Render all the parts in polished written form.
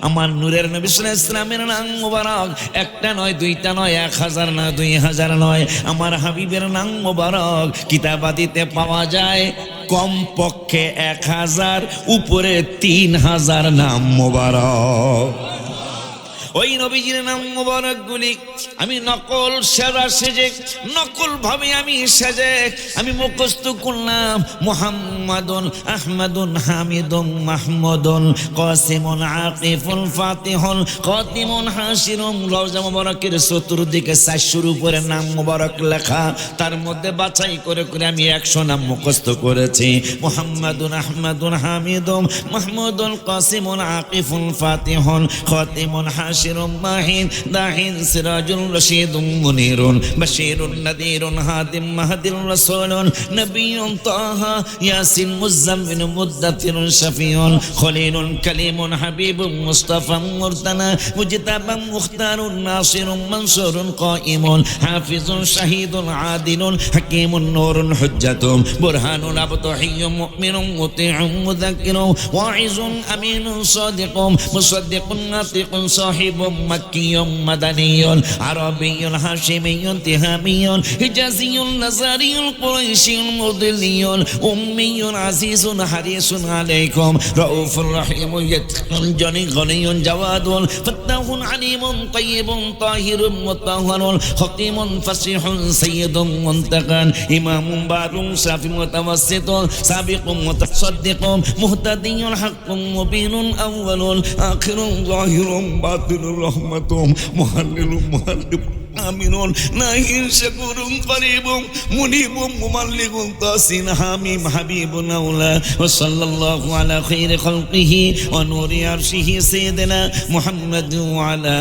আমার নূরের নবী সাল্লাল্লাহু আলাইহি ওয়াসাল্লামের নাম মোবারক একটা নয় দুইটা নয় 1000 না 2000 নয় আমার হাবিবের নাম মোবারক কিতাবাদিতে পাওয়া যায় কমপক্ষে 1000 উপরে 3000 নাম মোবারক। ওই নবীজির নাম মোবারকগুলি আমি নকল সেজে নকল ভাবে আমি আমি মুখস্থ করলাম। মুহাম্মাদুন আহমাদুন হামিদুন মাহমুদুন কাসিমুন আকিফুন ফাতিহুন খাতিমুন হাসিরুন। রওজা মোবারকের চতুর্দিকে 400 উপরে নাম মোবারক লেখা, তার মধ্যে বাছাই করে করে আমি 100 নাম মুখস্থ করেছি। মুহাম্মাদুন আহমাদুন হামিদুন মাহমুদুন কাসিমুন আকিফুন ফাতিহুন খাতিমুন হাসিরুন মাহিন দাহিন সিরাজুল রশিদুন মুনিরুন বাশিরুন নাদিরুন হাদিম মাহদির রাসূলুন নবিয়ুন তাহা ইয়াসিন মুজাম্মিল মুদ্দাতিরুন শাফিউন খলিলুন কালিমুন হাবিবুন মুস্তাফা মুরতানা মুজতাবা মুখতারুন নাসিরুন মানসুরুন কাইমুন হাফিজুন শাহিদুন আদিলুন হাকিমুন নূরুন হুজ্জাতুন বুরহানুন আবতাহিয়ুন মুমিনুন মুতিউন মুযাক্কিরুন ওয়াইজুন আমিনুন সাদিকুন মুসাদ্দিকুন নাতিকুন সাহিব مكي مدني عربي هاشمي تهامي حجازي نزاري قريشي مضلي أمي عزيز حريص عليكم رؤوف رحيم يتقنجني غني جواد فتاه عليم طيب طاهر مطهر حكيم فصيح سيد منتقى إمام بار شافي متوسط سابق متصدق مهتدي حق مبين أول آخر ظاهر باطن رحمتهم محلل محلل آمنون ناهين شكور قريب منيب مملك طاسين حميم حبيب أولى وصلى الله على خير خلقه ونور عرشه سيدنا محمد وعلى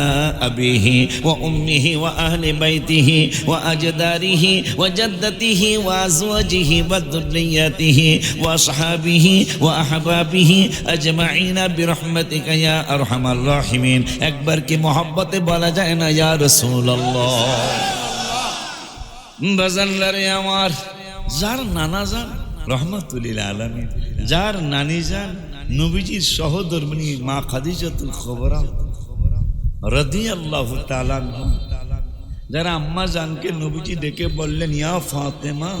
أبيه وأمه وأهل بيته وأجداره وجدته وأزواجه وذريته وأصحابه وأحبابه أجمعين برحمتك يا أرحم الراحمين أكبر کی محبت بولا جائے نا یا رسول اللہ বাজানলারে আমার যার নানা যান রহমাতুল আলামিন, যার নানি যান নবীজির সহধর্মিণী মা খাদিজাতুল কুবরা রাদিয়াল্লাহু তাআলা আনহা, যারা আম্মা জানকে নবীজি ডেকে বললেন ইয়া ফাতেমা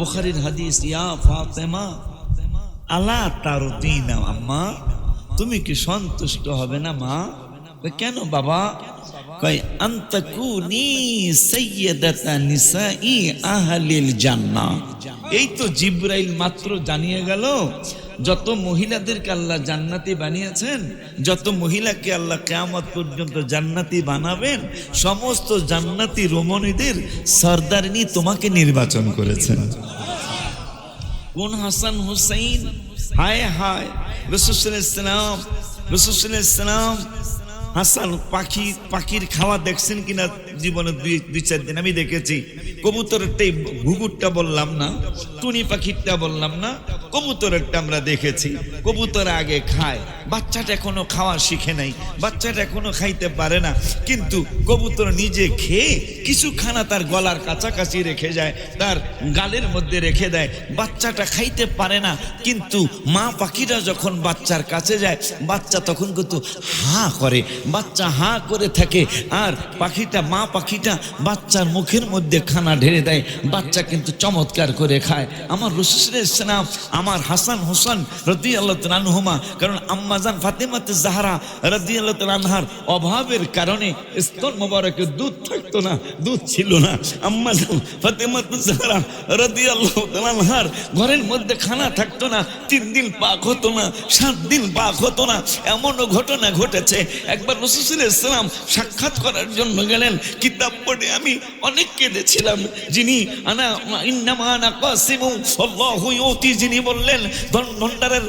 বুখারীর হাদিস ইয়া ফাতেমা আলা তারদিনা, আম্মা তুমি কি সন্তুষ্ট হবে না মা? কেন বাবা? কই আনতাকুনি সাইয়্যিদাতা নিসাই আহলিল জান্নাহ। এই তো জিবরাইল মাত্র জানিয়ে গেল যত মহিলাদেরকে আল্লাহ জান্নাতি বানিয়েছেন, যত মহিলাকে আল্লাহ কিয়ামত পর্যন্ত জান্নাতি বানাবেন, সমস্ত জান্নাতি রমণীদের সরদারিনী তোমাকে নির্বাচন করেছেন। কোন হাসান হুসাইন? হায় হায়, রাসূল সাল্লাল্লাহু আলাইহি ওয়াসাল্লাম হাসান পাখির খাওয়া দেখছেন কিনা জীবনে দুই চার দিন আমি দেখেছি। কবুতরেরটাই ঘুঘুরটা বললাম না, টুনি পাখিরটা বললাম না, কবুতরেরটা আমরা দেখেছি। কবুতর আগে খায়, বাচ্চাটা এখনো খাওয়া শিখে নাই, বাচ্চাটা এখনো খাইতে পারে না, কিন্তু কবুতর নিজে খেয়ে কিছু খানা তার গলার কাছাকাছি রেখে যায়, তার গালের মধ্যে রেখে দেয়। বাচ্চাটা খাইতে পারে না, কিন্তু মা পাখিটা যখন বাচ্চার কাছে যায়, বাচ্চা তখন কিন্তু হা করে, বাচ্চা হা করে থাকে, আর মা পাখিটা বাচ্চার মুখের মধ্যে খানা ঢেলে দেয়, বাচ্চা কিন্তু চমৎকার করে খায়। আমার রাসূল সাল্লাল্লাহু আলাইহি ওয়াসাল্লাম আমার হাসান হোসেন রাদিয়াল্লাহু তাআলা আনহুমা, কারণ আম্মাজান ফাতেমাতুজ জাহরা রাদিয়াল্লাহু তাআলা আনহার অভাবের কারণে স্তন মোবারকে দুধ থাকতো না, দুধ ছিল না। আম্মাজান ফাতেমাতুজ জাহরা রাদিয়াল্লাহু তাআলা আনহার ঘরের মধ্যে খানা থাকতো না, 3 দিন পাক হতো না, 7 দিন পাক হতো না। এমনও ঘটনা ঘটেছে, একবার রাসূল সাল্লাল্লাহু আলাইহি ওয়াসাল্লাম সাক্ষাৎ করার জন্য গেলেন। কিতাব পড়ে আমি অনেক কেঁদেছিলাম। যিনি ইন্নামা আনা কাসিমু আল্লাহু ইউতি, যিনি বললেন ধন ভান্ডারের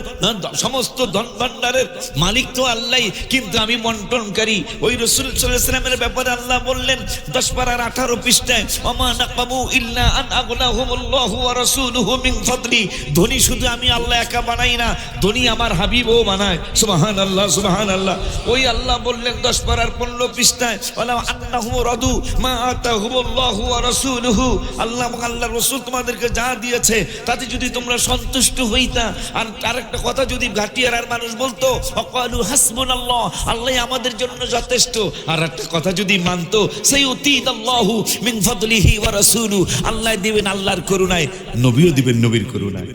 সমস্ত ধন ভান্ডারের মালিক তো আল্লাহই, কিন্তু আমি বন্টনকারী। ওই রাসূল সাল্লাল্লাহু আলাইহি ওয়াসাল্লামের ব্যাপারে আল্লাহ বললেন 10 পারার 18 পৃষ্ঠায়, ওমা নাকামু ইল্লা আন আগনাহুমুল্লাহু ওয়া রাসূলুহু মিন ফাদলি। ধনী শুধু আমি আল্লাহ একা বানাই না, ধনী আমার হাবিবও বানায়। সুবহানাল্লাহ সুবহানাল্লাহ। ওই আল্লাহ বললেন 10 পারার 15 পৃষ্ঠায়, ওয়ালা আন্নাহু রাদু মা আতাহুমুল্লাহু ওয়া রাসূলুহু, আল্লাহ এবং আল্লাহর রাসূল তোমাদেরকে যা দিয়েছে তাতে যদি তোমরা সন্তুষ্ট হইতা। আর আরেকটা কথা যদি ঘাটিয়ার আর মানুষ বলতো ওয়াকালু হাসবুনাল্লাহ, আল্লাহ আমাদের জন্য যথেষ্ট। আর একটা কথা যদি মানতো সাইয়ুতিদাল্লাহু মিন ফাদলিহি ওয়া রাসূলু, আল্লাহ দিবেন আল্লাহর করুণায়, নবীও দিবেন নবীর করুণায়।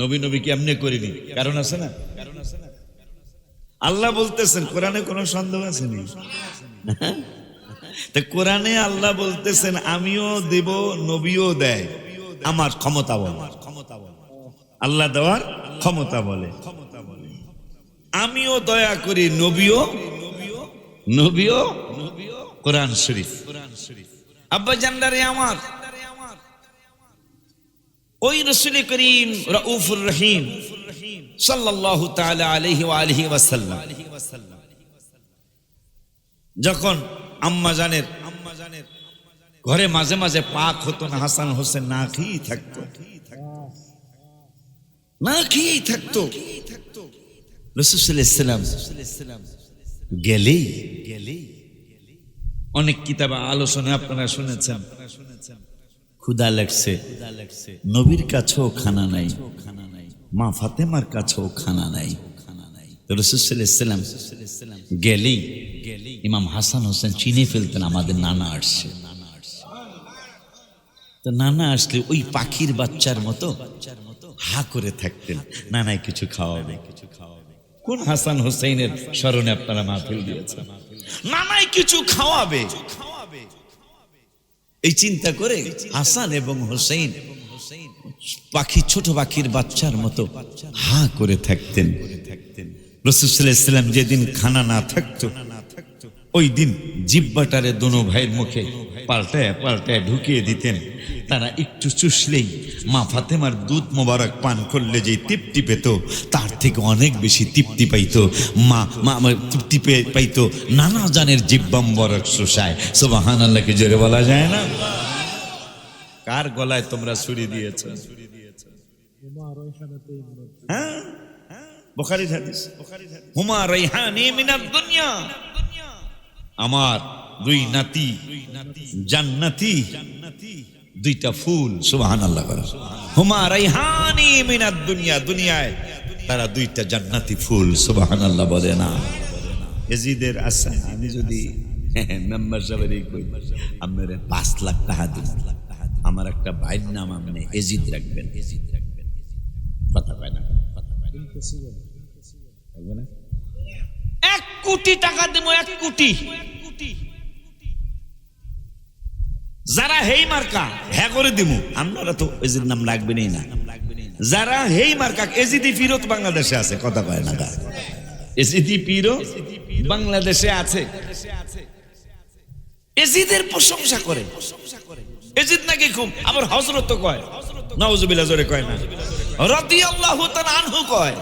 নবী কি এমনি করিনি, কারণ আছে না? আল্লাহ বলতেছেন, কোরআনে কোনো সন্দেহ আছে নি? তো কোরআনে আল্লাহ বলতেছেন আমিও দেব, নবীও দেয়, আমার ক্ষমতা বলে। আল্লাহ দেওয়ার ক্ষমতা বলে, আমিও দয়া করি, নবীও কোরআন শরীফ। আব্বা জানদারে আমার, ওই রাসূল করিম রাউফুর রহিম সাল্লাল্লাহু তাআলা আলাইহি ওয়া আলিহি ওয়াসাল্লাম যখন আম্মা জানের ঘরে মাঝে মাঝে পাক হতো না, হাসান হোসেন না খেয়েই থাকতো। রাসূল সাল্লাল্লাহু আলাইহি ওয়াসাল্লাম গেলেই, অনেক কিতাবে আলোচনা আপনারা শুনেছেন, ক্ষুধা লাগছে, নবীর কাছেও খানা নাই, মা ফাতেমার কাছেও খানা নাই। রাসূল সাল্লাল্লাহু আলাইহি ওয়াসাল্লাম গেলেই ইমাম হাসান হোসেন চিনে ফেলতেন আমাদের নানা আসছে। তো নানা আসলে ওই পাখির বাচ্চার মতো হা করে থাকতেন, নানাই কিছু খাওয়াবে। কোন হাসান হোসেনের স্মরণে আপনারা মাহফিল দিয়েছেন? নানাই কিছু খাওয়াবে, এই চিন্তা করে হাসান এবং হোসেন পাখি, ছোট পাখির বাচ্চার মতো হা করে থাকতেন। রাসূল সাল্লাল্লাহু আলাইহি ওয়াসাল্লাম যেদিন খানা না থাকতো, ওই দিন জিহ্বাটারে দোনো ভাইয়ের মুখে পাল্টায় ঢুকিয়ে দিতেন। তারা একটু চুষলেই মা ফাতেমার দুধ মোবারক পান করলে যে তৃপ্তি পেত, তার থেকে অনেক বেশি তৃপ্তি পাইতো তৃপ্তি পাইতো নানা জানের জিহ্বা মোবারক শোষায়। সুবহানাল্লাহ কি জোরে বলা যায় না? কার গলায় তোমরা ছুরি দিয়েছো? হ্যাঁ, বুখারীর হাদিস, হুমা রাইহানি মিনাদ দুনিয়া, আমার দুই নাতি জান্নাতি, দুইটা ফুল। সুবহানাল্লাহ, হুমা রাইহানি মিনাদ দুনিয়া, দুনিয়ায় তারা দুইটা জান্নাতি ফুল। সুবহানাল্লাহ বলে না? এজিদের আচ্ছা, আমি যদি মেম্বার সাহেবের কই আপনারা 5 লাখ টাকা দিন, আমার একটা ভাইয়ের নাম আপনি এজিদ রাখবেন, কথা কয় না? 1 কোটি টাকা দেবো, 1 কোটি। যারা হেই মার্কা হ্যাঁ করে দিব, আপনারা তো এজিদ নাম রাখবেনই না। যারা হেই মার্কা, এজিদি ফিরত বাংলাদেশে আছে, কথা কয় না? এজিদি পীরও বাংলাদেশে আছে, এজিদের প্রশংসা করে। এজিদ নাকি খুব, আবার হযরত কয়, নাউজুবিল্লাহ জোরে কয় না, রাদিয়াল্লাহু তাআলা আনহু কয়।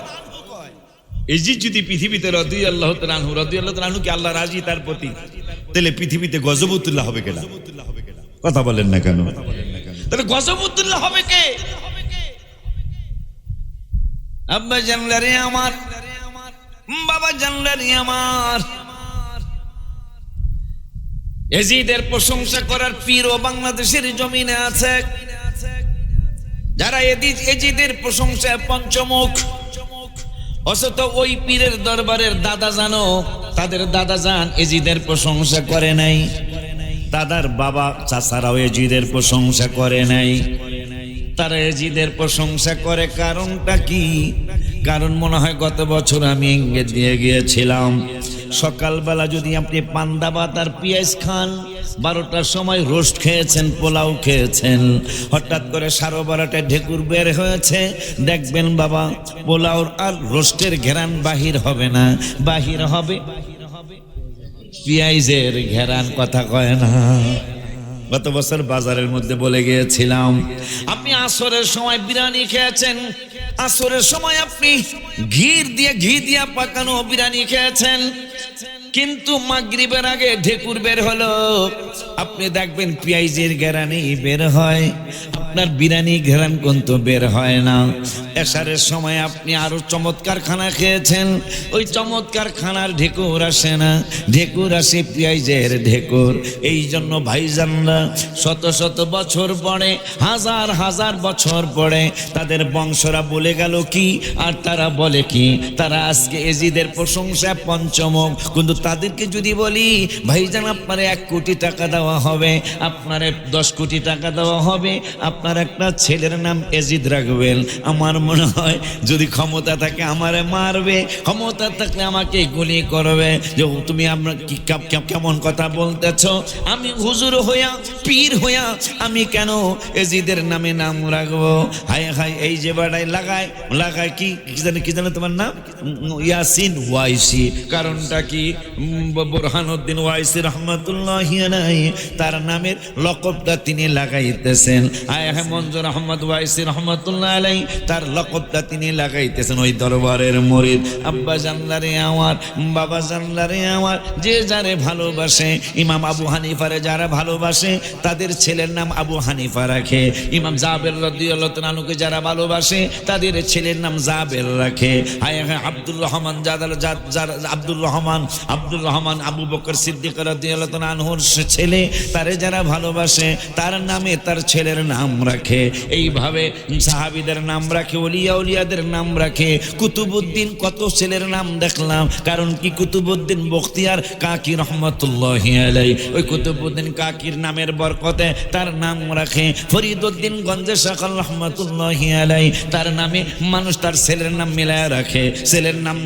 এজিদ যদি পৃথিবীতে রাদিয়াল্লাহু তাআলা আনহু কি আল্লাহ রাজি তার প্রতি, তাহলে পৃথিবীতে গজবুতুল্লাহ হবে কেনা? কথা বলেন না কেন? তাহলে গজবুতুল্লাহ হবে কে? আব্বা জানলারে আমার, বাবা জানলারে আমার, এজিদের প্রশংসা করার পীরও বাংলাদেশের জমিনে আছে। যারা এজিদের প্রশংসায় পঞ্চমুখ, অথচ ওই পীরের দরবারের দাদা জানো, তাদের দাদা জান এজিদের প্রশংসা করে নাই, দাদার বাবা চাচারাও এজিদের প্রশংসা করে নাই। তারা এজিদের প্রশংসা করে কারণটা কি? কারণ মনে হয় গত বছর আমি ইঙ্গিত দিয়ে গিয়েছিলাম, সকালবেলা যদি আপনি পান্তা ভাত আর পেঁয়াজ খান, 12টার সময় রোস্ট খেয়েছেন, পোলাও খেয়েছেন, হঠাৎ করে 12:30টায় ঢেকুর বের হয়েছে, দেখবেন বাবা পোলাও আর রোস্টের ঘেরান বাহির হবে না, বাহির হবে পেঁয়াজের ঘেরান। কথা কয় না? গত বছর বাজারের মধ্যে বলে গিয়েছিলাম, আপনি আসরের সময় বিরিয়ানি খেয়েছেন, আসরের সময় আপনি ঘি দিয়ে পাকানো বিরিয়ানি খেয়েছেন, কিন্তু মাগরিবের আগে ঢেকুর বের হলো, আপনি দেখবেন পেঁয়াজের ঘেরানি বের হয়, আপনার বিরিয়ানি ঘেরান কিন্তু বের হয় না। এশারের সময় আপনি আরো চমৎকার খানা খেয়েছেন, ওই চমৎকার খানার ঢেকুর আসে না, ঢেকুর আসে পেঁয়াজের ঢেকুর। এই জন্য ভাইজানরা শত শত বছর পরে, হাজার হাজার বছর পরে তাদের বংশরা বলে গেল কি, আর তারা বলে কি, তারা আজকে এজিদের প্রশংসা পঞ্চমুখ। কিন্তু তাদেরকে যদি বলি ভাইজান আপনার 1 কোটি টাকা দেওয়া হবে, আপনার 10 কোটি টাকা দেওয়া হবে, আপনার একটা ছেলের নাম এজিদ রাখবেন, আমার মনে হয় যদি ক্ষমতা থাকে আমারে মারবে, ক্ষমতা থাকলে আমাকে গুলি করবে। যে তুমি আমরা কি কেমন কথা বলতেছ? আমি হুজুর হইয়া, পীর হইয়া আমি কেন এজিদের নামে নাম রাখবো? হায় হায়, এই যে বাড়াই লাগায় লাগায় কি জানে তোমার নাম? ইয়াসিন ওয়াইসি। কারণটা কি? বুরহানুদ্দিন ওয়াইসি রহমতুল্লাহি আলাইহি তার নামের লকবটা তিনি লাগাইতেছেন। হায় হায়, মঞ্জুর আহমদ ওয়াইসি রহমতুল্লাহ আলাইহি তার লকবটা তিনি লাগাইতেছেন। ওই দরবারের মুরিদ। আব্বা জানলারে আমার, বাবা জানলারে আমার, যে যারে ভালোবাসে, ইমাম আবু হানিফারে যারা ভালোবাসে তাদের ছেলের নাম আবু হানিফা রাখে। ইমাম জাবের রাদিয়াল্লাহু তাআলা আনহুকে যারা ভালোবাসে তাদের ছেলের নাম জাবের রাখে। হায় হায়, আব্দুর রহমান আব্দুর রহমান আবু বকর সিদ্দিক রাদিয়াল্লাহু তাআলা আনহুর ছেলে, তারে যারা ভালোবাসে তার নামে তার ছেলের নাম রাখে। এইভাবে সাহাবীদের নাম রাখে, ওলিয়া উলিয়াদের নাম রাখে। কুতুবউদ্দিন কত ছেলের নাম দেখলাম। কারণ কি? কুতুবউদ্দিন বখতিয়ার কাকি রহমতুল্লাহি আলাইহি, ওই কুতুবউদ্দিন কাকির নামের বরকতে তার নাম রাখে। ফরিদউদ্দিন গঞ্জে শাকাল রহমতুল্লাহি আলাইহি তার নামে মানুষ তার ছেলের নাম মিলায় রাখে। ছেলের নাম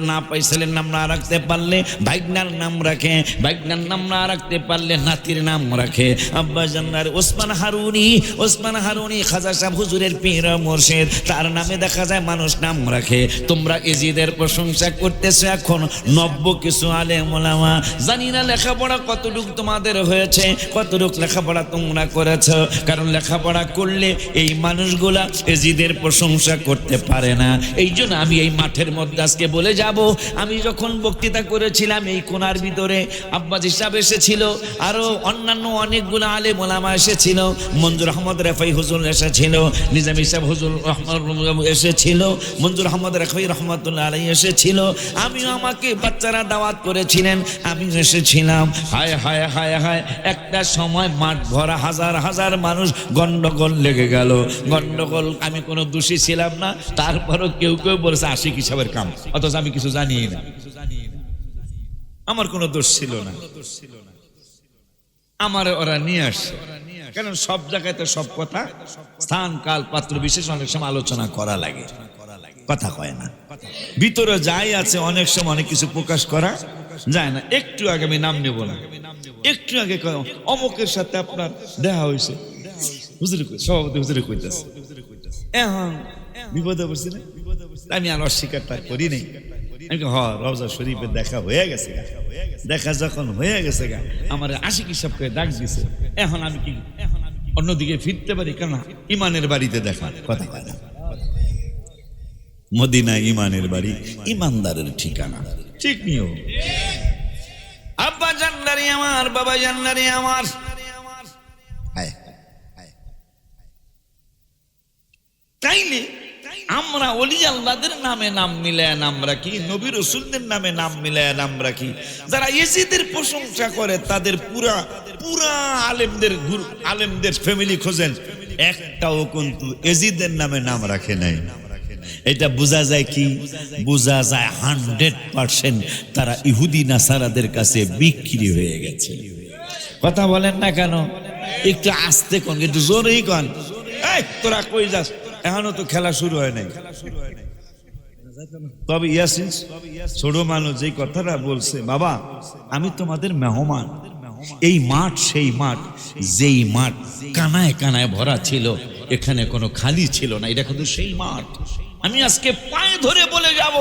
না পাই, ছেলের নাম না রাখতে পারলে ভাইগনার নাম রাখে, ভাইগনার নাম না রাখতে পারলে নাতির নাম রাখে। আব্বা জান্নার ওসমান হারুনি খাজা সাহেব হুজুরের পীর মুর্শিদ, তার নামে দেখা যায় মানুষ নাম রাখে। তোমরা এজিদের প্রশংসা করতেছো এখন নব্য কিছু আলেম ওলামা। জানি না লেখাপড়া কতটুকু তোমাদের হয়েছে, কতটুকু লেখাপড়া তোমরা করেছ। কারণ লেখাপড়া করলে এই মানুষগুলা এজিদের প্রশংসা করতে পারে না। এই জন্য আমি এই মাঠের মধ্যে আজকে বলে যাব, আমি যখন বক্তৃতা করেছিলাম এই কোনার ভিতরে আব্বাস সাহেব এসেছিল, আরো অন্যান্য অনেকগুলো আলেম ওলামা এসেছিল, মঞ্জুর আহমদ রেফাই হুজুর এসেছিল, নিজামী সাহেব হুজুর এসেছিল, মঞ্জুর আহমদ রেফাই রহমতুল্লাহ আলাইহি এসেছিল। আমিও, আমাকে বাচ্চারা দাওয়াত করেছিলেন, আমি এসেছিলাম। হায় হায় হায় হায়, একটা সময় মাঠ ভরা, হাজার হাজার মানুষ, গন্ডগোল লেগে গেল। গন্ডগোল, আমি কোনো দোষী ছিলাম না, তারপরও কেউ কেউ বলেছে আশিক হিসাবের কাম, অথচ আমি কিছু জানি না, আমার কোনো দোষ ছিল না, আমার ওরা নিয়ে আসছে। কারণ সব জায়গায় তো সব কথা স্থান কাল পাত্র বিশেষ অনেক সময় আলোচনা করা লাগে, কথা কয় না। ভিতরে যাই আছে অনেক সময় অনেক কিছু প্রকাশ করা যায় না। একটু আগে আমি নাম নেব না, একটু আগে অমুকের সাথে আপনার দেখা হয়েছে, হুজুর সভাপতি হুজুরে কইতেছে, এখন বিপদে পড়ছি না, আমি আর অস্বীকারটা করি নাই। আমি রওজা শরীফে দেখা হয়ে গেছে, দেখা যখন হয়ে গেছে আমার আশিক হিসাব করে ডাক দিছে। এখন আমি কি অন্যদিকে ফিরতে পারি? কেন? ইমানের বাড়িতে দেখা, কথা কয় না। মদিনা ইমানের বাড়ি, ইমানদারের ঠিকানা, ঠিক নিও। আব্বা জান্নারি আমার, বাবা জান্নারি আমার, তাইলে আমরা ওলি আল্লাহদের নামে নাম মিলায় নাম রাখি, নবী রাসূলদের নামে নাম মিলায় নাম রাখি। যারা ইজিদের প্রশংসা করে তাদের পুরা আলেমদের ফ্যামিলি খোঁজেন, একটাও কিন্তু এজিদের নামে নাম রাখে নাই। এটা বোঝা যায় কি? বোঝা যায় 100% তারা ইহুদি নাসারাদের কাছে বিক্রি হয়ে গেছে। কথা বলেন না কেন? একটু আস্তে কোন, একটু জোরেই কোন। এই তোরা কই যাস? এখনো তো খেলা শুরু হয় নাই। তবে ইয়াসিন ছোট মানুষ যেই কথাটা বলছে, বাবা আমি তোমাদের মেহমান। এই মাঠ সেই মাঠ, যেই মাঠ কানায় কানায় ভরা ছিল, এখানে কোনো খালি ছিল না। এটা কিন্তু সেই মাঠ। আমি আজকে পায়ে ধরে বলে যাব,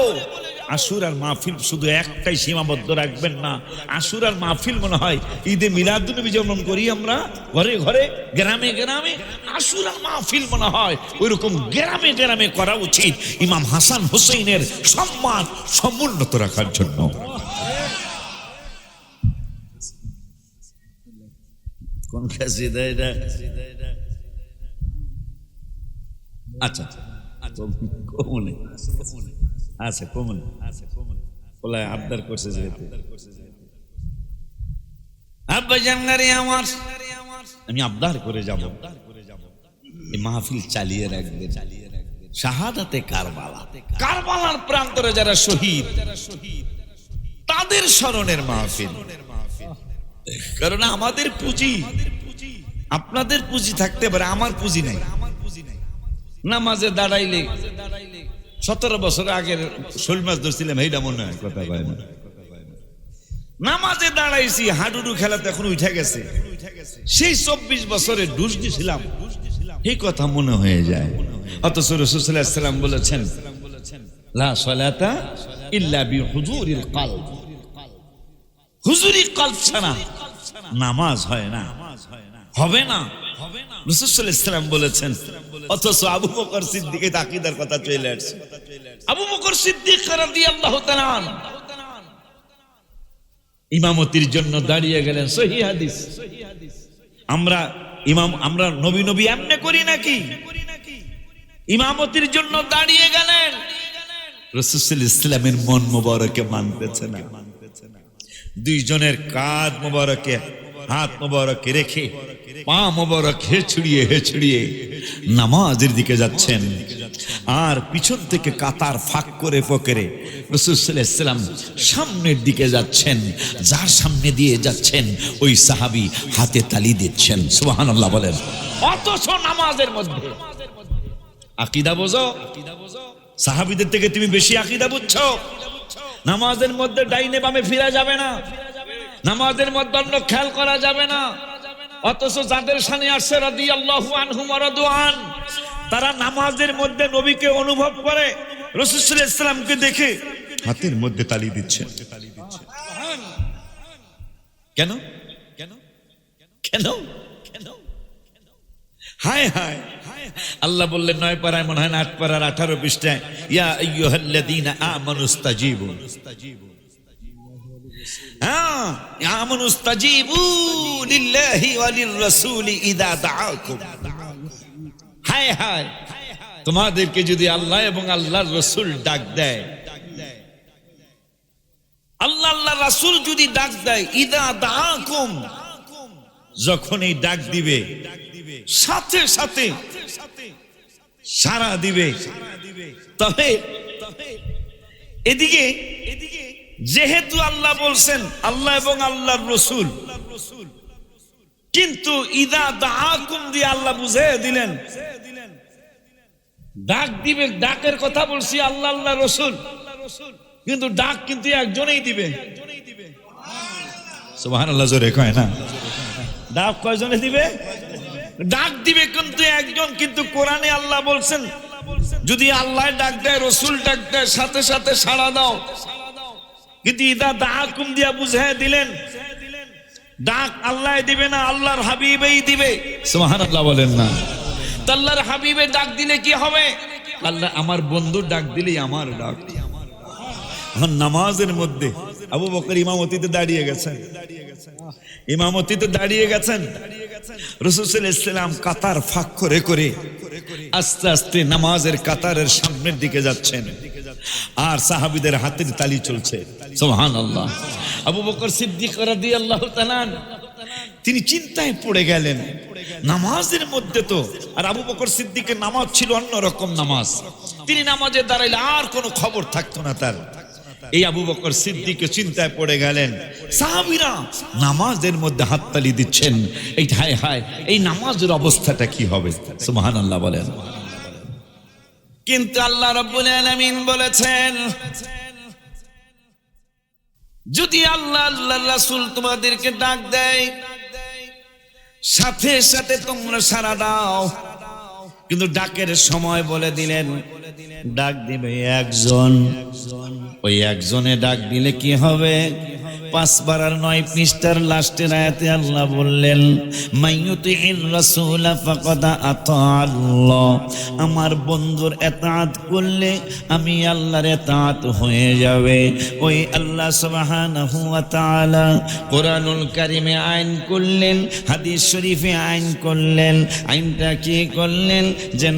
আশুরার মাহফিল শুধু একটাই সীমাবদ্ধ রাখবেন না। আশুরার মাহফিল মনে হয় ঈদে মিলাদুন্নবী যেমন করি আমরা ঘরে ঘরে, গ্রামে গ্রামে, আশুরার মাহফিল মনে হয় ওইরকম গ্রামে গ্রামে করা উচিত, ইমাম হাসান হুসাইনের সম্মান সমুন্নত রাখার জন্য। কোন কাসিদা এটা? আচ্ছা, কমনে আছে, কমনে বলে আবদার করছে যেহেতু। আব্বা জানগারে আমার, আমি আবদার করে যাব এই মাহফিল চালিয়ে রাখবে, শাহাদাতে কারবালা, কারবালার প্রান্তরে যারা শহীদ তাদের স্মরণের মাহফিল। কারণ আমাদের পুঁজি, আপনাদের পুঁজি থাকতে পারে, আমার পুঁজি নাই। নামাজে দাঁড়াইলে 17 বছর আগের শোল মাছ ধরছিলাম, এইটা মনে হয় কথা কয় না। নামাজে দাঁড়াইছি, হাডুডু খেলাতে এখন উঠে গেছে, সেই 24 বছরে ডুস দিছিলাম, এই কথা মনে হয়ে যায়। অথচ রাসূল সাল্লাল্লাহু আলাইহি ওয়াসাল্লাম বলেছেন, লা সালাতা ইল্লা বিহুজুরিল কলব, হুজুরি কলব ছাড়া নামাজ হয় না, হবে না। রাসূল সাল্লাল্লাহু আলাইহি ওয়াসাল্লাম বলেছেন। অথচ আবু বকর সিদ্দিকের আকীদার কথা চলে আসছে। আবু বকর সিদ্দিক রাদিয়াল্লাহু তাআলা ইমামতির জন্য দাঁড়িয়ে গেলেন, সহিহ হাদিস। আমরা নবী নবী এমনি করি নাকি? ইমামতির জন্য দাঁড়িয়ে গেলেন, রাসূল সাল্লাল্লাহু আলাইহি ওয়াসাল্লামের মন মোবারকে মানতেছে না। দুইজনের কাঁধ মোবারকে হাত মোবারকে রেখে পা মোবারক হেছড়িয়ে হেছড়িয়ে নামাজের দিকে যাচ্ছেন। আর পিছন থেকে কাতার ফাঁক করে ফকরে রাসূল সাল্লাল্লাহু আলাইহি ওয়াসাল্লাম সামনের দিকে যাচ্ছেন। যার সামনে দিয়ে যাচ্ছেন ওই সাহাবী হাতে তালি দিচ্ছেন, সুবহানাল্লাহ বলেন। অথচ নামাজের মধ্যে আকীদা বোঝো, সাহাবীদের থেকে তুমি বেশি আকীদা বুঝছো। নামাজের মধ্যে ডাইনে বামে ফিরা যাবে না, নামাজের মধ্যে অন্য খেয়াল করা যাবে না। অথচ যাদের সামনে আসছে রাদিয়াল্লাহু আনহুম ওয়া রাদওয়ান, তারা নামাজের মধ্যে নবীকে অনুভব করে, রাসূল সাল্লাল্লাহু আলাইহি ওয়াসাল্লামকে দেখে হাতের মধ্যে তালি দিচ্ছেন। কেন কেন কেন কেন? হায় হায়, আল্লাহ বললেন 9 পারায় মনে হয় 8 পারার 18 পৃষ্ঠায়, ইয়া আইয়ুহাল্লাযীনা আমানুস্তাজিবু, আমানুস্তাজিবু লিল্লাহি ওয়া লিররাসূলি ইযা দাআকুম। হায় হায়, তোমাদেরকে যদি আল্লাহ এবং আল্লাহর রাসূল ডাক দেয়, আল্লাহ আল্লাহর রাসূল যদি ডাক দেয়, ইযা দাআকুম, যখন এই ডাক দিবে সাথে সাথে সাড়া দিবে। তবে এদিকে যেহেতু আল্লাহ বলছেন আল্লাহ এবং আল্লাহর রাসূল, কিন্তু ইদা দাআকুম দিয়ে আল্লাহ বুঝিয়ে দিলেন ডাক দিবে, ডাকের কথা বলছি আল্লাহ আল্লাহর রাসূল, কিন্তু ডাক কিন্তু একজনেই দিবে। সুবহানাল্লাহ জোরে কয় না? ডাক কয়জনে দিবে? ডাক দিবে কিন্তু একজন। কিন্তু কোরআনে আল্লাহ বলছেন যদি আল্লাহ ডাক দেয়, রাসূল ডাক দেয়, সাথে সাথে সাড়া দাও। কিন্তু ইদা দাআকুম দিয়া বুঝিয়ে দিলেন ডাক আল্লাহ দিবে না, আল্লাহর হাবিবই দিবে। সুবহানাল্লাহ বলেন না? তো আল্লাহর হাবিবে ডাক দিলে কি হবে? আল্লাহ আমার বন্ধু ডাক দিলেই আমার ডাক। নামাজের মধ্যে আবু বকর ইমামতিতে দাঁড়িয়ে গেছেন, ইমামতিতে দাঁড়িয়ে গেছেন। রাসূল সাল্লাল্লাহু আলাইহি ওয়াসাল্লাম কাতার ফাঁক করে করে আস্তে আস্তে নামাজের কাতারের সামনের দিকে যাচ্ছেন, আর সাহাবীদের হাতের তালি চলছে। সুবহানাল্লাহ। আবু বকর সিদ্দিক রাদিয়াল্লাহু তাআলা তিনি চিন্তায় পড়ে গেলেন, নামাজের মধ্যে তো, আর আবু বকর সিদ্দিকের নামাজ ছিল অন্যরকম নামাজ। তিনি নামাজে দাঁড়াইলে আর কোনো খবর থাকতো না তার। এই আবু বকর সিদ্দিক চিন্তায় পড়ে গেলেন, সাহাবীরা নামাজের মধ্যে হাততালি দিচ্ছেন, এই হায় হায়, এই নামাজের অবস্থাটা কি হবে? সুবহানাল্লাহ বলেন। কিন্তু আল্লাহ রাব্বুল আলামিন বলেছেন, যদি আল্লাহ আল্লাহর রাসূল তোমাদেরকে ডাক দেয়, সাথে সাথে তোমরা সাড়া দাও। কিন্তু ডাকের সময় বলে দিলেন ডাক দিবে একজন, ওই একজনে ডাক দিলে কি হবে? 5 বার আর 9 পৃষ্ঠার লাস্টের আয়াতে আল্লাহ বললেন মাইয়ুতির রাসূল ফাকাদ আতাআল্লাহ, আমার বন্ধুর ইতাআত করলে আমি আল্লাহর ইতাআত হয়ে যাবে। ওই আল্লাহ সুবহানাহু ওয়া তাআলা কোরআনুল কারীমে আইন করলেন, হাদিস শরীফে আইন করলেন। আইনটা কি করলেন? যে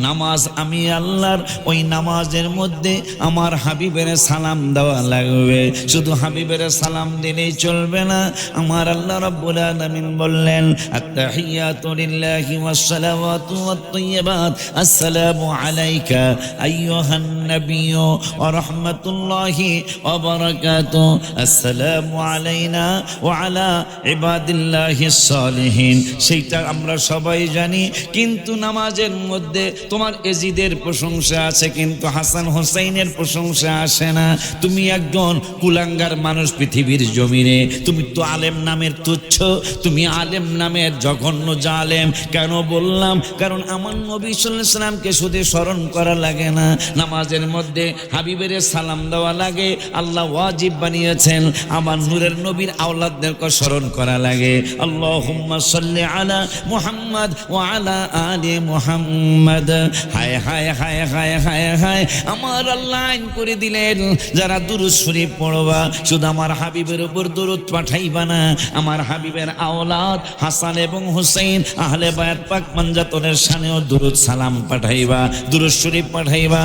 নামাজ আমি আল্লাহর, ওই নামাজের মধ্যে আমার হাবিবের সালাম দেওয়া লাগবে। শুধু হাবিবের সালাম দিলেই চলবে না। আমার আল্লাহ রাব্বুল আলামিন বললেন আত-তাহিয়াতু লিল্লাহি ওয়াস-সালাওয়াতু ওয়াত-তাইয়্যিবাত, আসসালামু আলাইকা আইয়ুহান নাবিয়্যু ওয়া রাহমাতুল্লাহি ওয়া বারাকাতুহু, আসসালামু আলাইনা ওয়া আলা ইবাদিল্লাহিস সালিহিন। সেইটা আমরা সবাই জানি, কিন্তু নামাজের মধ্যে তোমার এজিদের প্রশংসা আছে, কিন্তু হাসান হোসেইনের প্রশংসা আসে না। তুমি একজন কুলাঙ্গার মানুষ পৃথিবীর জমিনে, তুমি তো আলেম নামের তুচ্ছ, তুমি আলেম নামের জঘন্য জালেম। কেন বললাম? কারণ আমার নবী সাল্লাল্লাহু আলাইহি ওয়াসাল্লামকে শুধু স্মরণ করা লাগে না, নামাজের মধ্যে হাবিবের সালাম দেওয়া লাগে। আল্লাহ ওয়াজিব বানিয়েছেন আমার নূরের নবীর আওলাদদেরকে স্মরণ করা লাগে। আল্লাহুম্মা সাল্লি আলা মুহাম্মদ ওয়া আলা আলি মুহাম্মদ। হায় হায় হায় হায় হায় হায়, আমার আল্লাহ আইন করে দিলেন যারা দুরূদ শরীফ পড়বা, শুধু আমার হাবিবের উপর দুরূদ পাঠাইবা না, আমার হাবিবের আওলাদ হাসান এবং হুসাইন আহলে বায়াত পাক পাঞ্জাতনের শানেও দুরূদ সালাম পাঠাইবা, দুরূদ শরীফ পাঠাইবা।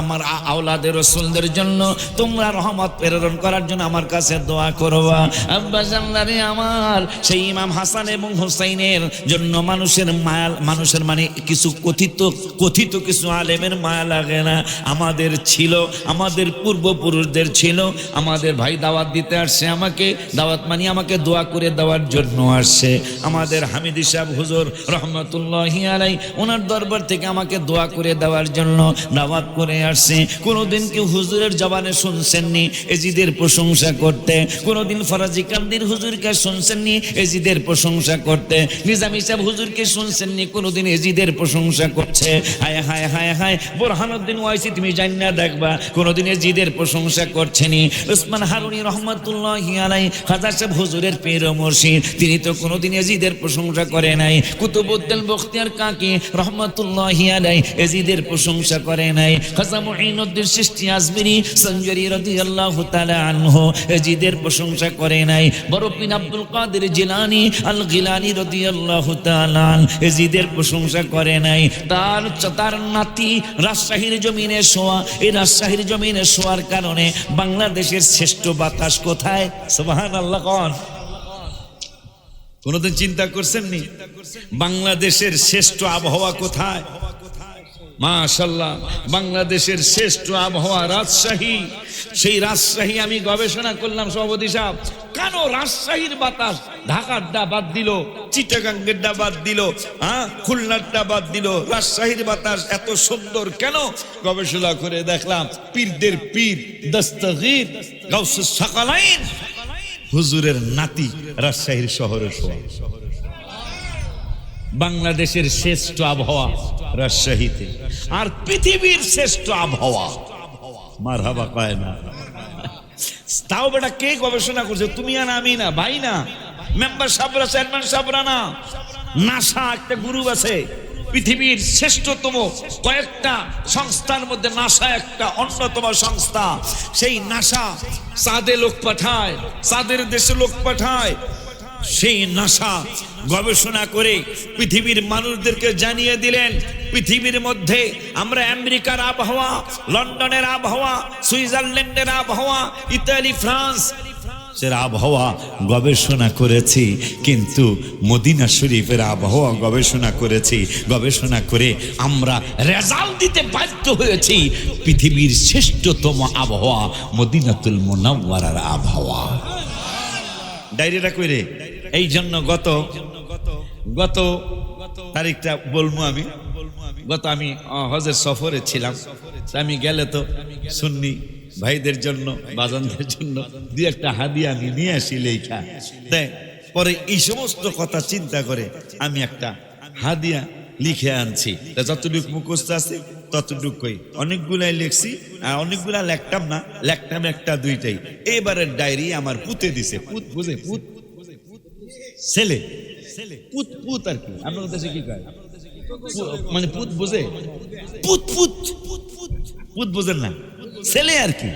আমার আওলাদের রাসূলদের জন্য তোমরা রহমত প্রেরণ করার জন্য আমার কাছে দোয়া করবা। আব্বা জানলারে আমার সেই ইমাম হাসান এবং হুসাইনের জন্য মানুষের মানে কিছু কথিত কিছু আলেমের মায়া লাগে না। আমাদের ছিল, আমাদের পূর্বপুরুষদের ছিল। আমাদের ভাই দাওয়াত দিতে আসছে, আমাকে দাওয়াত মানে আমাকে দোয়া করে দেওয়ার জন্য আসছে। আমাদের হামিদি সাহেব হুজুর রহমতুল্লাহি আলাইহি, ওনার দরবার থেকে আমাকে দোয়া করে দেওয়ার জন্য দাওয়াত করে আসছে। কোনোদিন কেউ হুজুরের জবানে শুনছেননি এজিদের প্রশংসা করতে, কোনোদিন ফরাজি কান্দির হুজুরকে শুনছেননি এজিদের প্রশংসা করতে, নিজামী সাহেব হুজুরকে শুনছেননি কোনোদিন এজিদের প্রশংসা করছে। হায় হায় হায় হায়, বোরহানুদ্দিন ওয়াইসি তুমি জান্না দেখবা কোনোদিন এজিদের প্রশংসা করছেনি। উসমান হারুনি রহমাতুল্লাহি আলাইহি খাজা সাহেব হুজুরের পীর ও মুর্শিদ, তিনি তো কোনোদিন এজিদের প্রশংসা করে নাই। কুতুবউদ্দিন বখতিয়ার কাকি রহমাতুল্লাহি আলাইহি এজিদের প্রশংসা করে নাই। খাজা মুঈনুদ্দিন চিশতি আজমিরি সঞ্জরি রাদিয়াল্লাহু তাআলা আনহু এজিদের প্রশংসা করে নাই। বড় পীর আব্দুল কাদের জিলানী আল গিলানী রাদিয়াল্লাহু তাআলা এজিদের প্রশংসা করে নাই। তার নাতি রাজশাহীর জমিনে শোয়া, এই রাজশাহীর জমিনে শোয়ার কারণে বাংলাদেশের শ্রেষ্ঠ বাতাস কোথায়? সুবহানাল্লাহ। কোনদিন চিন্তা করছেন নি বাংলাদেশের শ্রেষ্ঠ আবহাওয়া কোথায়? মাশাআল্লাহ, বাংলাদেশের শ্রেষ্ঠ আবহাওয়া রাজশাহী। সেই রাজশাহী আমি গবেষণা করলাম সভাপতি সাহেব, কেন রাজশাহীর বাতাস ঢাকারটা বাদ দিল, চিটাগাঙ্গেরটা বাদ দিল, খুলনারটা বাদ দিল, রাজশাহীর বাতাস এত সুন্দর কেন? গবেষণা করে দেখলাম পীরদের পীর দস্তগীর গাউসুস সাকালাইন হুজুরের নাতি রাজশাহীর শহরে শোয়া। বাংলাদেশের শ্রেষ্ঠ আবহাওয়া রাজশাহীতে, আর পৃথিবীর শ্রেষ্ঠ আবহাওয়া মারহাবা কয় না। তাও বেটা কে গবেষণা করছে? তুমি আর আমি না, ভাই না, মেম্বার সাহেবরা, চেয়ারম্যান সাহেবরা না, নাসা একটা গ্রুপ আছে পৃথিবীর শ্রেষ্ঠতম কয়েকটা সংস্থার মধ্যে নাসা একটা অন্যতম সংস্থা। সেই নাসা চাঁদে লোক পাঠায়, চাঁদের দেশে লোক পাঠায়। সেই নাসা গবেষণা করে পৃথিবীর মানুষদেরকে জানিয়ে দিলেন পৃথিবীর মধ্যে আমরা আমেরিকার আবহাওয়া, লন্ডনের আবহাওয়া, সুইজারল্যান্ডের আবহাওয়া, ইতালি, ফ্রান্স এর আবহাওয়া গবেষণা করেছি, কিন্তু মদিনা শরীফের আবহাওয়া গবেষণা করেছি। গবেষণা করে আমরা রেজাল্ট দিতে বাধ্য হয়েছি পৃথিবীর শ্রেষ্ঠতম আবহাওয়া মদিনাতুল মুনাওয়ারার আবহাওয়া। ডায়রিটা কইরে এই জন্য গত তারিখটা বলবো আমি। আমি হজের সফরে ছিলাম, আমি গেলে তো সুন্নি ভাইদের জন্য, বাজানদের জন্য দুই একটা হাদিয়া আমি নিয়ে আসি লেখা। তাই পরে এই সমস্ত কথা চিন্তা করে আমি একটা হাদিয়া লিখে আনছি। যতটুকু মুখস্থ আছে ততটুকুই, অনেকগুলাই লিখছি আর অনেকগুলা লেখতাম না, লেখতাম একটা দুইটাই। এবারের ডায়েরি আমার পুতে দিছে, পুত বুঝে, পুত ছেলে, পুত পুত আর কি আপনার দেশে কি কয়, মানে পুত বুঝে, পুত পুত পুত বুঝেন না, ছেলে আর কি,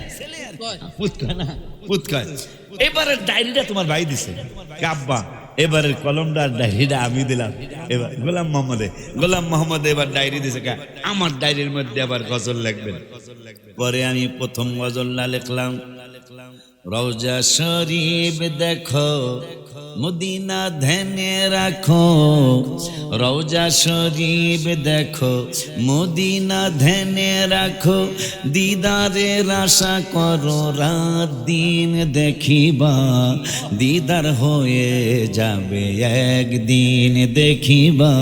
পুত কয় না, পুত কয়। এবারের ডায়েরিটা তোমার ভাই দিছে, আব্বা এবারের কলমটা ডায়েরিটা আমি দিলাম। এবার গোলাম মোহাম্মদ এবার ডায়েরি দিছে, আমার ডায়েরির মধ্যে আবার গজল লিখবেন। পরে আমি প্রথম গজলটা লিখলাম, রওজা শরীফ দেখো মদিনা ধ্যানে রাখো, রওজা শরীফ দেখো মদিনা ধ্যানে রাখো, দিদারের আশা করো রাত দিন দেখিবা, দিদার হয়ে যাবে একদিন দেখিবা,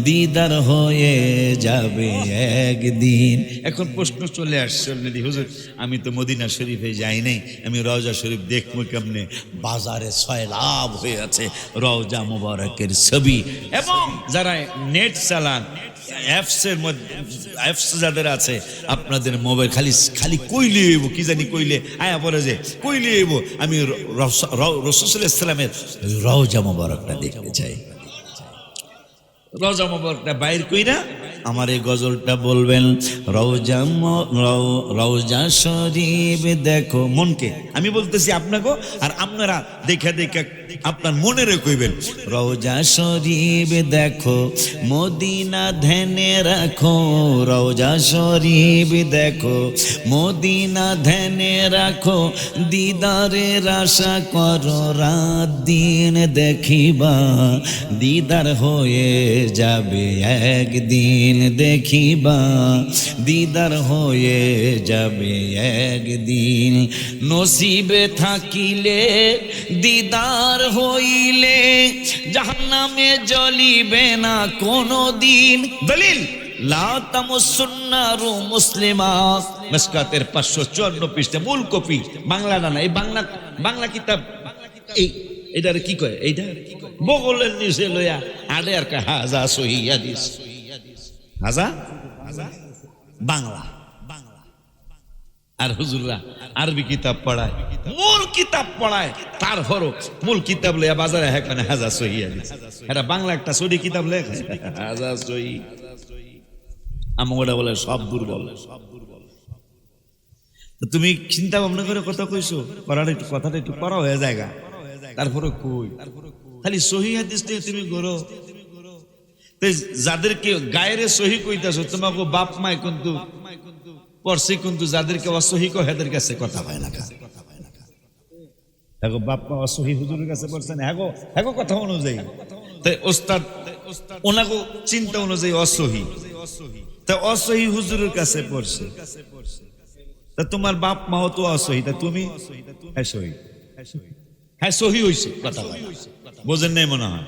দিদার হয়ে যাবে একদিন। এখন প্রশ্ন চলে আসছে অলরেডি, হুজুর আমি তো মদিনা শরীফে যাই নাই, আমি রওজা শরীফ দেখবো কেমনে? বাজারে সয়লাভ হয়ে আছে রওজা মুবারকের ছবি। এবং যারা নেট চালান, অ্যাপসের মধ্যে অ্যাপস যাদের আছে, আপনাদের মোবাইল খালি খালি কইলে এবো, কি জানি কইলে আয়া পরে যে কইলে এবো আমি রাসূলুল্লাহ সাল্লাল্লাহু আলাইহি ওয়াসাল্লামের রওজা মুবারকটা দেখতে চাই। রওজা মুবারকটা বাইর কইরা আমার এই গজলটা বলবেন, রওজা শরীফ দেখো, মনকে আমি বলতেছি আপনাকে, আর আপনারা দেখা দেখা আপনার মনেরে কইবেন, রওজা শরীফ দেখো মদিনা ধ্যানে রাখো, রওজা শরীফ দেখো মদিনা ধ্যানে রাখো, দিদারের আশা করো রাত দিন দেখিবা, দিদার হয়ে যাবে একদিন দেখিবা, দিদার হয়ে যাবে একদিন, নসিবে থাকিলে দিদার হইলে জাহান্নামে জ্বলিবে না কোনো দিন। দলিল লা তামুসুন্নারু মুসলিমা, মিসকাতের 554 পৃষ্ঠা, মূল কপি, বাংলা না, এই বাংলা কিতাব, এই এটার কি কয়, এইটা বগলের নিচে লইয়া আড়ে আর কয় হাজা সহি হাদিস, হাজা বাংলা। আর হুজুররা আরবি কিতাব পড়ায়, মূল কিতাব পড়ায়, তারপরও মূল কিতাব লইয়া বাজারে হ্যাঁ মানে হাজা সহি হাদিস, এটা বাংলা একটা সহি কিতাব লেখে হাজা সহি, আমরা বলে সব দুর্বল। তুমি চিন্তা ভাবনা করে কথা কইছো, কথাটা একটু করা হয়ে জায়গা, তারপরে কই খালি সহি হাদিস দিয়ে তুমি করো। যাদেরকে গায়ের সহি কইতাছো, তোমাকে বাপ মায় কিন্তু পড়ছে, কিন্তু যাদেরকে অসহি কয় এদের কাছে কথা হয় না। দেখো বাপ মা অসহি হুজুরের কাছে পড়ছেন, হ্যাগো কথা অনুযায়ী, তাই ওস্তাদ ওনাকে চিন্তা অনুযায়ী অসহি, তা অসহি হুজুরের কাছে পড়ছে, তা তোমার বাপ মাও তো অসহি, তা তুমি হ্যাঁ সহি, হ্যাঁ সহি হইছে, কথা হয় বোঝেন নাই মনে হয়।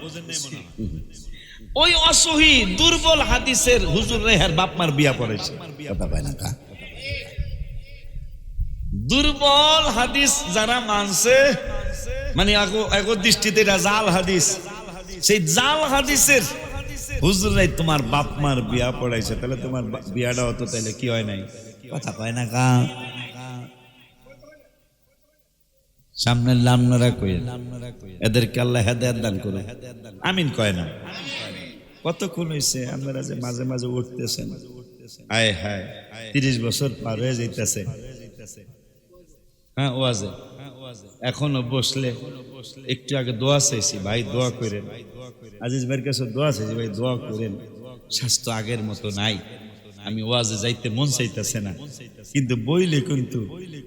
ওই অসহি দুর্বল হাদিসের হুজুর রেহার বাপ মার বিয়া পড়েছে, কথা পায় না। দুর্বল হাদিস যারা মানছে, মানে আগো দৃষ্টিতে এটা জাল হাদিস, সেই জাল হাদিসের হুজুরাই তোমার বাপ মার বিয়া পড়াইছে, তাহলে তোমার বিয়াটা হতো, তাহলে কি হয় নাই, কথা কয় না কা। সামনের লামনারা কই, এদেরকে আল্লাহ হেদায়েত দান করুন, আমিন কয় না। কতক্ষণ হইছে আপনারা যে মাঝে মাঝে উঠতেছেন, আয় হায় 30 বছর পার হয়ে যাইতেছে, হ্যাঁ ওয়াজে এখনো বসলে, একটু আগে দোয়া চাইছি, ভাই দোয়া করেন, আজিজ ভাইয়ের কাছে দোয়া চাইছি, ভাই দোয়া করেন, স্বাস্থ্য আগের মতো নাই, আমি ওয়াজে যাইতে মন চাইতেছে না, কিন্তু বইলে কিন্তু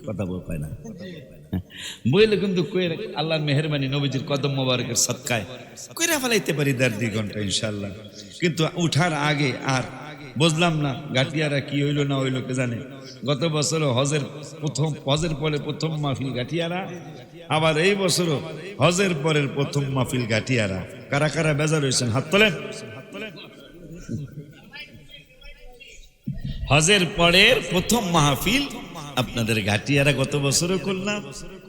কথা বল পায় না, বইলে কিন্তু আল্লাহর মেহেরবানি নবীজির কদম মোবারকের সদকায় কইরা ফেলাইতে পারি 1.5-2 ঘন্টা ইনশাআল্লাহ। কিন্তু উঠার আগে আর বুঝলাম না গাটিয়ারা কি হইলো না হইলো কে জানে। গত বছর হজের পরে প্রথম মাহফিল গাটিয়ারা, আবার এই বছরও হজের পরের প্রথম মাহফিল গাটিয়ারা। কারা কারা বেজার হয়েছেন হাত তোলেন। হজের পরের প্রথম মাহফিল আপনাদের ঘাটিয়ারা গত বছরও করলাম,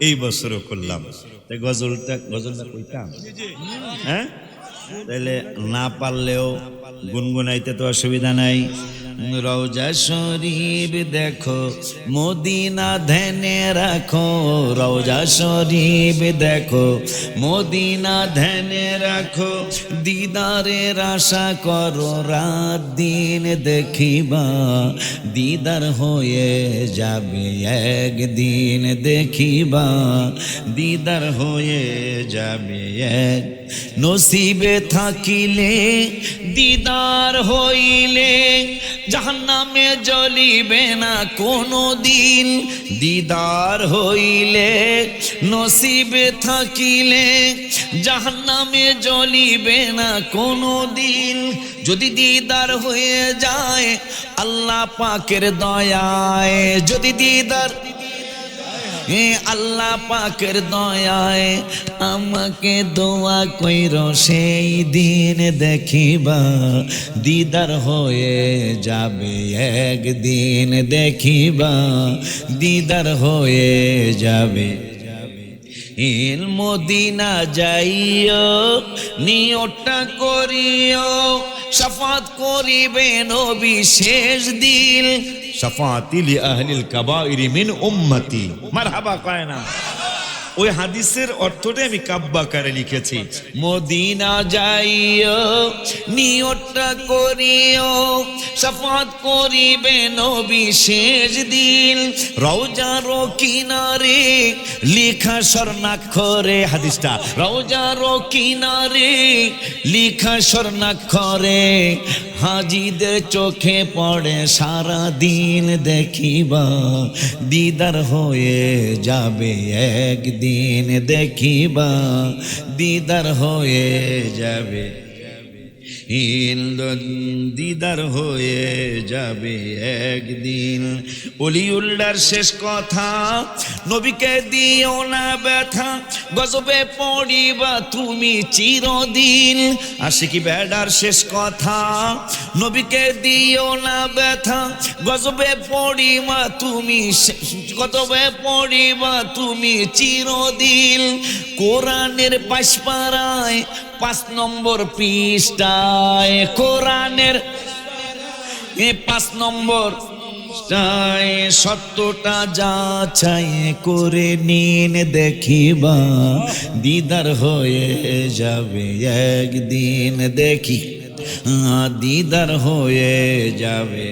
এই বছরও করলাম। গজলটা কইতাম, হ্যাঁ তাহলে না পারলেও গুনগুনাইতে তো অসুবিধা নাই। রওজা শরীফ দেখো মদিনা ধ্যানে রাখো, রওজা শরীফ দেখো মদিনা ধ্যানে রাখো, দিদারের আশা করো রাত দিন দেখিবা, দিদার হয়ে যাবে একদিন দেখিবা, দিদার হয়ে যাবে এক। নসিবে থাকিলে দিদার হইলে জাহান্নামে জ্বলিবে না কোনো দিন, দিদার হইলে নসিবে থাকিলে জাহান্নামে জ্বলিবে না কোনো দিন। যদি দিদার হয়ে যায় আল্লাহ পাকের দয়ায়, যদি দিদার আল্লাহ পাকের দয়ায় আমাকে দোয়া কইরো সেই দিন দেখিবা, দিদার হয়ে যাবে একদিন দেখিবা, দিদার হয়ে যাবে। মদিনা যাইও নিয়তটা করিও, শাফাত করিবে নবী শেষ দিন, শাফাতি লি আহলিল কাবাইরি মিন উম্মতি। মারহাবা কয় না? ওই হাদিসের অর্থটা আমি কাব্যাকারে লিখেছি। মদিনা যাইও নিয়তটা করিও, শাফাত করিবে নবী শেষ দিন, রওজার কিনারে লেখা স্বর্ণাক্ষরে, হাদিসটা রওজার কিনারে লেখা স্বর্ণাক্ষরে, হাজিদের চোখে পড়ে সারা দিন দেখিবা, দিদার হয়ে যাবে একদিন দেখিবা, দিদার হয়ে যাবে, দিদার হয়ে যাবে একদিন। ওলিউল্লাহর শেষ কথা, নবীকে দিও না ব্যথা, গজবে পড়িবা তুমি চিরদিন। আশিকি বেডার শেষ কথা, নবীকে দিও না ব্যথা, গজবে পড়িবা তুমি, গজবে পড়িবা তুমি চিরদিন। কোরআনের পাশপাড়ায় 5 নম্বর পৃষ্ঠায়, কোরআনের 5 নম্বর পৃষ্ঠায় সত্যটা যাচাই করে নিন দেখিবা, দিদার হয়ে যাবে একদিন দেখি, দিদার হয়ে যাবে।